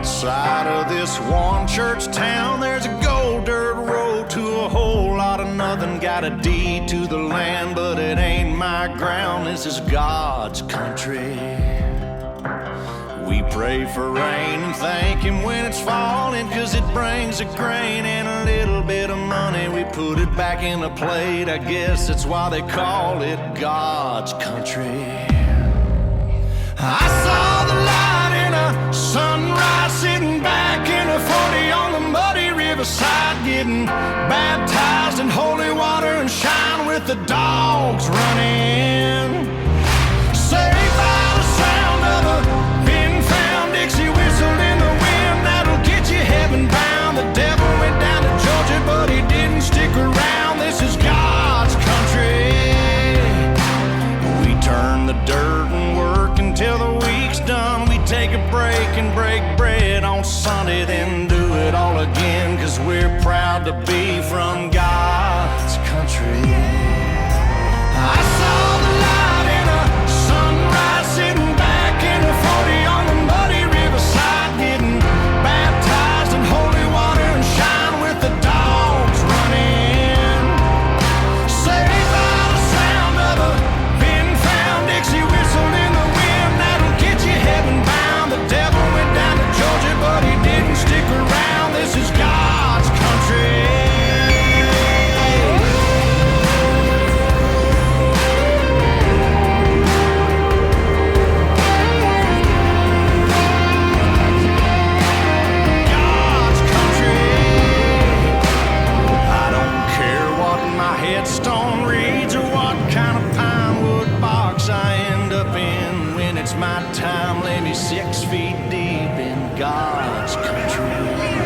Outside of this one church town, there's a gold dirt road to a whole lot of nothing. Got a deed to the land, but it ain't my ground. This is God's country. We pray for rain and thank Him when it's falling, 'cause it brings a grain and a little bit of money. We put it back in the plate, I guess that's why they call it God's country. I saw the light in a sunrise, sitting back in a 40 on the muddy riverside, getting baptized in holy water and shine with the dogs running. Saved by the sound of a pin-found Dixie whistle in the wind that'll get you heaven bound. The devil went down to Georgia, but he didn't stick around. This is God's country. We turn the dirt and work until the week's done. We take a break and break bread on Sunday, then do it all again, 'cause we're proud to be from God's country. I saw the light in a sunrise, sitting back in a 40 on the muddy riverside, getting baptized in holy water and shine with the dogs running. Saved by the sound of a pin-found Dixie whistle in the wind that'll get you heaven bound. The devil went down to Georgia, but he didn't stick around. This is God's country. God's country. I don't care what my headstone reads or what kind of pine wood box I end up in. When it's my time, lay me 6 feet deep in God's country.